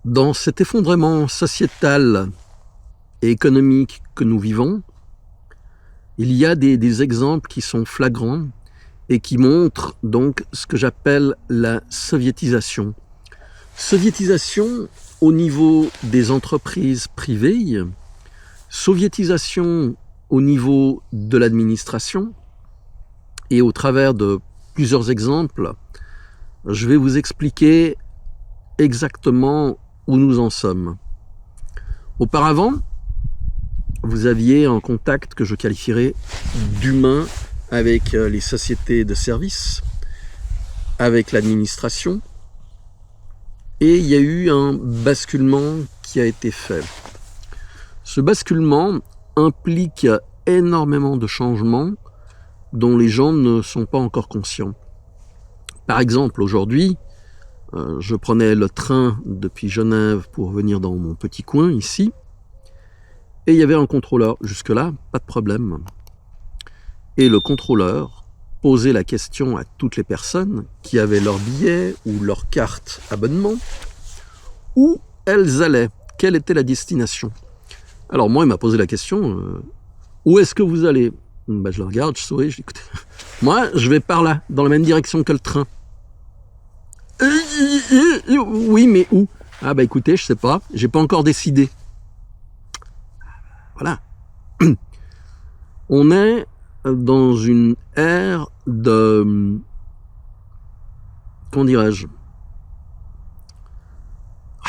Dans cet effondrement sociétal et économique que nous vivons, il y a des exemples qui sont flagrants et qui montrent donc ce que j'appelle la soviétisation. Soviétisation au niveau des entreprises privées, soviétisation au niveau de l'administration, et au travers de plusieurs exemples, je vais vous expliquer exactement où nous en sommes. Auparavant, vous aviez un contact que je qualifierais d'humain avec les sociétés de services, avec l'administration, et il y a eu un basculement qui a été fait. Ce basculement implique énormément de changements dont les gens ne sont pas encore conscients. Par exemple, aujourd'hui, je prenais le train depuis Genève pour venir dans mon petit coin ici, et il y avait un contrôleur. Jusque-là, pas de problème. Et le contrôleur posait la question à toutes les personnes qui avaient leur billet ou leur carte abonnement, où elles allaient, quelle était la destination. Alors moi, il m'a posé la question, où est-ce que vous allez ? Ben, je le regarde, je souris, je dis, écoutez, moi, je vais par là, dans la même direction que le train. Oui, mais où ? Ah bah écoutez, je sais pas, j'ai pas encore décidé. Voilà. On est dans une ère de... Comment dirais-je ?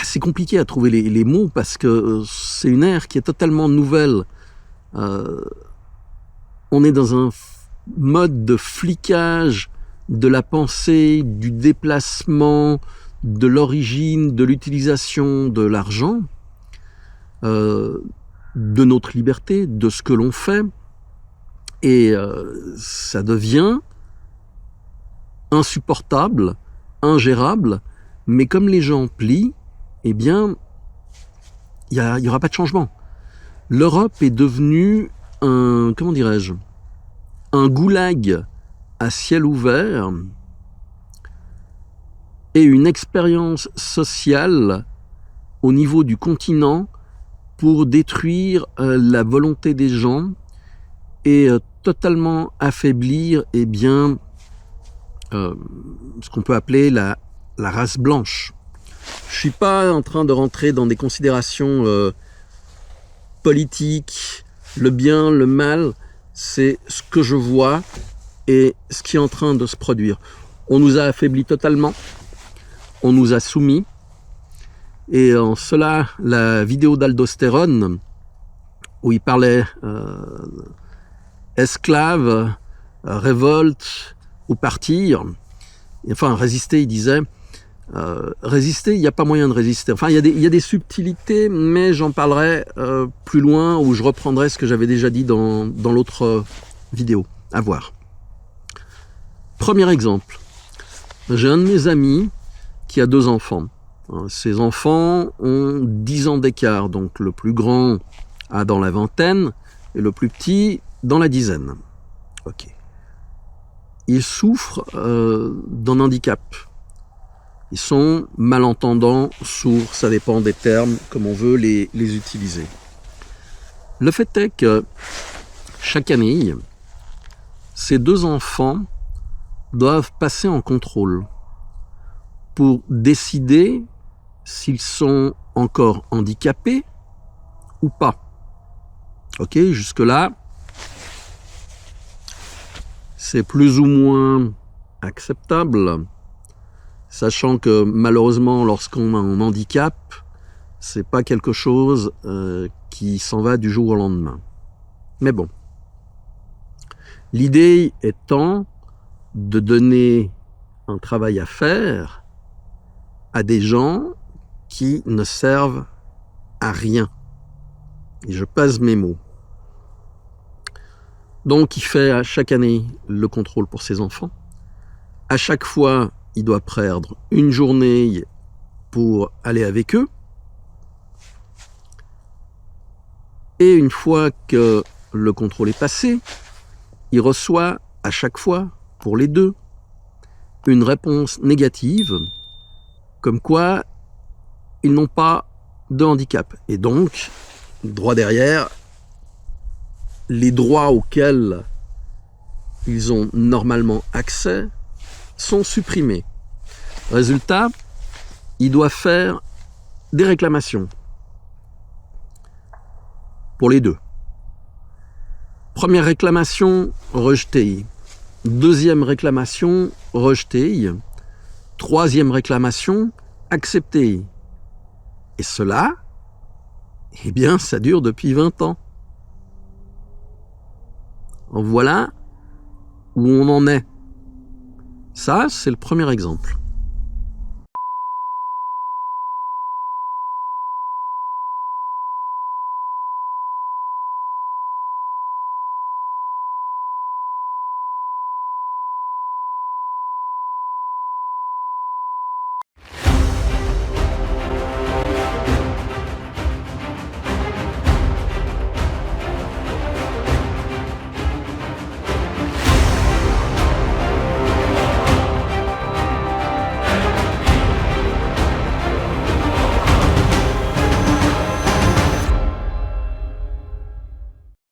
C'est compliqué à trouver les mots parce que c'est une ère qui est totalement nouvelle. On est dans un mode de flicage de la pensée, du déplacement, de l'origine, de l'utilisation de l'argent, de notre liberté, de ce que l'on fait. Et ça devient insupportable, ingérable, mais comme les gens plient, eh bien, il y aura pas de changement. L'Europe est devenue un, comment dirais-je, un goulag à ciel ouvert et une expérience sociale au niveau du continent pour détruire la volonté des gens et totalement affaiblir eh bien, ce qu'on peut appeler la race blanche. Je suis pas en train de rentrer dans des considérations politiques, le bien, le mal, c'est ce que je vois et ce qui est en train de se produire. On nous a affaiblis totalement, on nous a soumis, et en cela, la vidéo d'Aldostérone, où il parlait esclaves, révolte ou partir, enfin résister, il disait, résister, il n'y a pas moyen de résister. Enfin, il y a des subtilités, mais j'en parlerai plus loin, où je reprendrai ce que j'avais déjà dit dans l'autre vidéo. À voir. Premier exemple. J'ai un de mes amis qui a 2 enfants. Ces enfants ont 10 ans d'écart, donc le plus grand a dans la vingtaine et le plus petit dans la dizaine. Ok. Ils souffrent d'un handicap. Ils sont malentendants, sourds, ça dépend des termes, comme on veut les utiliser. Le fait est que chaque année, ces 2 enfants doivent passer en contrôle pour décider s'ils sont encore handicapés ou pas. Ok, jusque-là, c'est plus ou moins acceptable, sachant que malheureusement, lorsqu'on a un handicap, c'est pas quelque chose qui s'en va du jour au lendemain. Mais bon, l'idée étant de donner un travail à faire à des gens qui ne servent à rien. Et je passe mes mots. Donc, il fait à chaque année le contrôle pour ses enfants. À chaque fois, il doit perdre une journée pour aller avec eux. Et une fois que le contrôle est passé, il reçoit à chaque fois, pour les 2, une réponse négative, comme quoi ils n'ont pas de handicap. Et donc, droit derrière, les droits auxquels ils ont normalement accès sont supprimés. Résultat, ils doivent faire des réclamations pour les deux. Première réclamation, rejetée. Deuxième réclamation, rejetée. Troisième réclamation, acceptée. Et cela, eh bien, ça dure depuis 20 ans. Voilà où on en est. Ça, c'est le premier exemple.